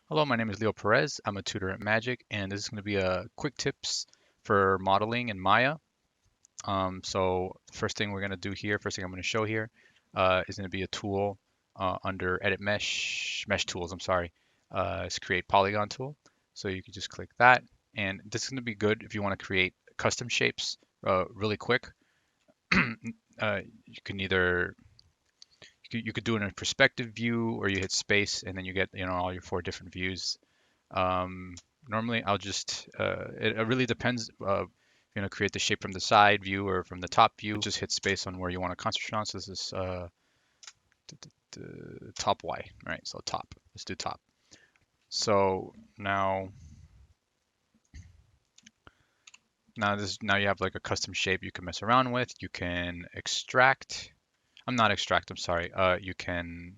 Hello, my name is Leo Perez. I'm a tutor at Magic, and this is going to be a quick tips for modeling in Maya. So the first thing we're going to do here, first thing I'm going to show here, is going to be a tool under Edit Mesh Tools. I'm sorry, it's Create Polygon tool. So you can just click that, and this is going to be good if you want to create custom shapes really quick. You can either you could do it in a perspective view, or you hit space, and then you get all your four different views. Um, Normally, I'll just, it really depends. Create the shape from the side view or from the top view. Just hit space on where you want to concentrate on. So this is the top Y, right? So top. Let's do top. So now you have like a custom shape you can mess around with. You can extract. I'm not extract. I'm sorry. You can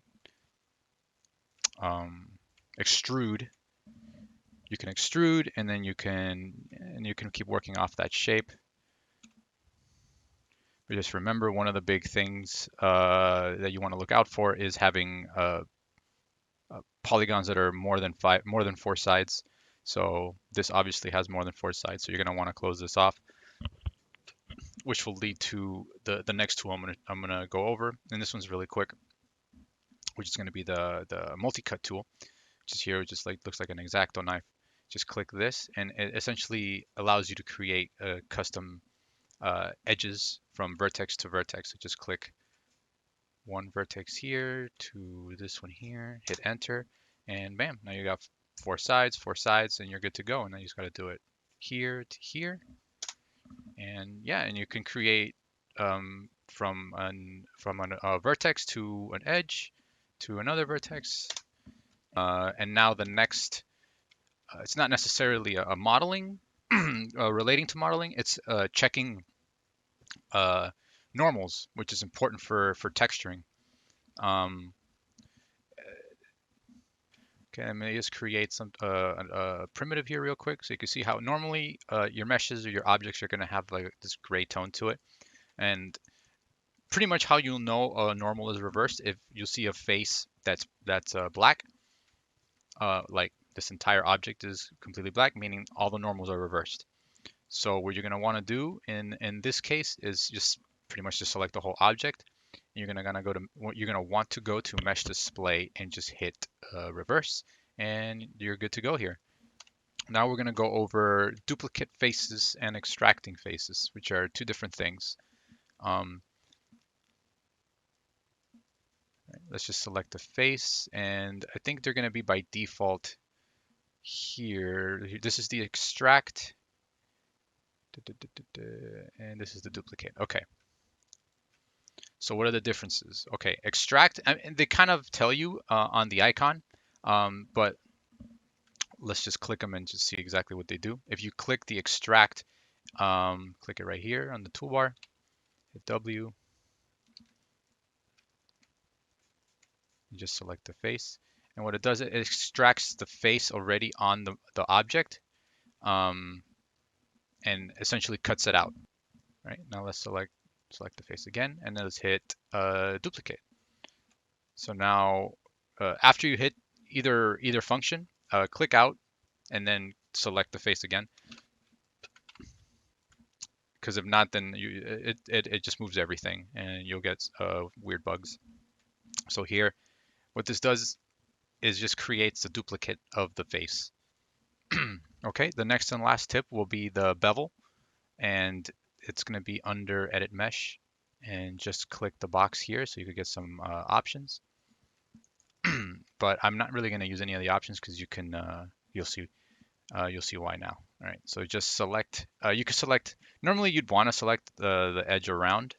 um, extrude. You can extrude, and then you can keep working off that shape. But just remember, one of the big things that you want to look out for is having polygons that are more than four sides. So this obviously has more than four sides, so you're going to want to close this off, which will lead to the next tool I'm gonna go over, and this one's really quick, which is going to be the multi-cut tool, which is here. It just like looks like an X-Acto knife. Just click this, and it essentially allows you to create custom edges from vertex to vertex. So just click one vertex here to this one here, hit enter, and bam, now you got four sides, and you're good to go. And then you just got to do it here to here, and yeah, and you can create from a vertex to an edge to another vertex, and now the next, it's not necessarily a modeling relating to modeling. It's checking uh, normals, which is important for texturing. Um, Okay, I'm gonna just create a primitive here real quick so you can see how normally your meshes or your objects are gonna have like this gray tone to it. And pretty much how you'll know a normal is reversed, if you see a face that's black, like this entire object is completely black, meaning all the normals are reversed. So what you're gonna want to do in this case is just pretty much just select the whole object. You're gonna want to go to mesh display and just hit reverse, and you're good to go here. Now we're gonna go over duplicate faces and extracting faces, which are two different things. Um, let's just select the face, and I think they're gonna be by default here. This is the extract, and this is the duplicate. Okay. So what are the differences? Okay, extract, and they kind of tell you on the icon, but let's just click them and just see exactly what they do. If you click the extract, click it right here on the toolbar, hit W, and just select the face. And what it does, it extracts the face already on the object, um, and essentially cuts it out. Right, now let's select the face again, and then let's hit duplicate. So now, after you hit either function, click out and then select the face again. Because if not, then it just moves everything, and you'll get weird bugs. So here, what this does is just creates a duplicate of the face. Okay, the next and last tip will be the bevel, and it's going to be under Edit Mesh, and just click the box here so you could get some options. But I'm not really going to use any of the options because you'll see why now. All right, so just select. You can select. Normally, you'd want to select the edge around,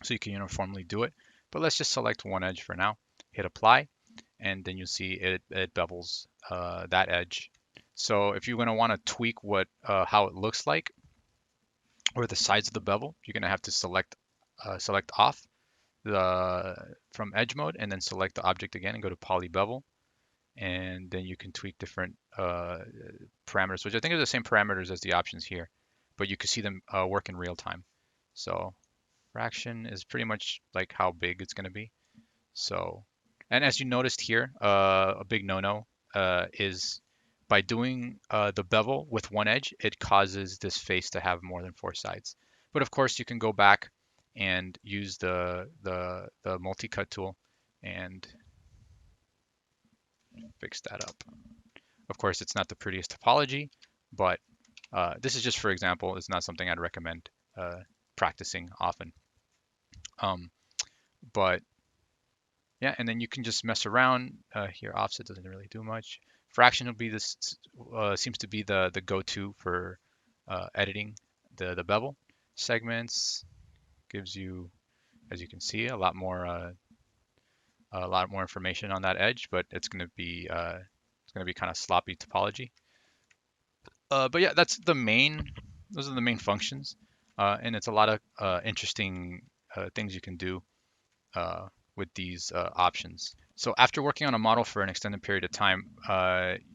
so you can uniformly do it. But let's just select one edge for now. Hit apply, and then you see it bevels that edge. So if you're going to want to tweak how it looks like, or the size of the bevel, you're going to have to select off from edge mode, and then select the object again and go to poly bevel, and then you can tweak different parameters, which I think are the same parameters as the options here, but you can see them work in real time. So fraction is pretty much like how big it's going to be. So And as you noticed here, a big no-no is by doing the bevel with one edge, it causes this face to have more than four sides. But of course, you can go back and use the multi-cut tool and fix that up. Of course, it's not the prettiest topology, but this is just for example. It's not something I'd recommend practicing often. Um, but yeah, and then you can just mess around here. Offset doesn't really do much. Fraction will be this seems to be the go-to for editing the bevel. Segments gives you, as you can see, a lot more information on that edge, but it's going to be kind of sloppy topology. But yeah, that's the main. Those are the main functions, and it's a lot of interesting things you can do with these options. So after working on a model for an extended period of time,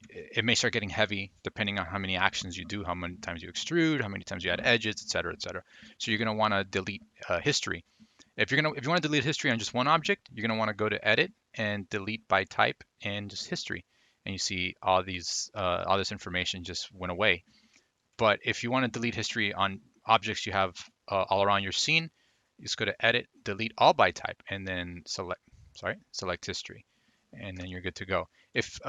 it may start getting heavy depending on how many actions you do, how many times you extrude, how many times you add edges, et cetera, et cetera. So you're going to want to delete history. If you want to delete history on just one object, you're going to want to go to Edit and Delete by Type and just History, and you see all this information just went away. But if you want to delete history on objects you have all around your scene, you just go to Edit, Delete All by Type, and then select History, and then you're good to go. If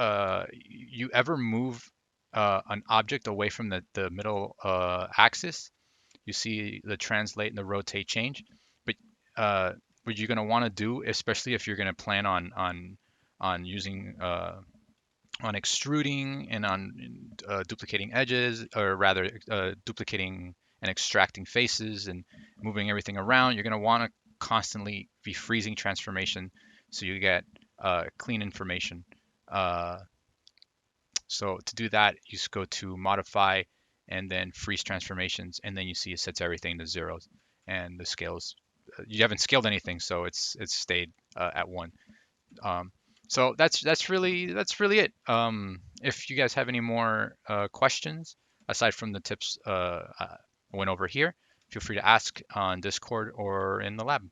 you ever move an object away from the middle axis, you see the translate and the rotate change. But what you're going to want to do, especially if you're going to plan on using on extruding and on duplicating edges, or rather duplicating and extracting faces and moving everything around, you're going to want to constantly be freezing transformation so you get clean information. Uh, so to do that, you just go to modify and then freeze transformations, and then you see it sets everything to zeros, and the scales. You haven't scaled anything, so it's stayed at one. Um, so that's really it. If you guys have any more questions aside from the tips I went over here, feel free to ask on Discord or in the lab.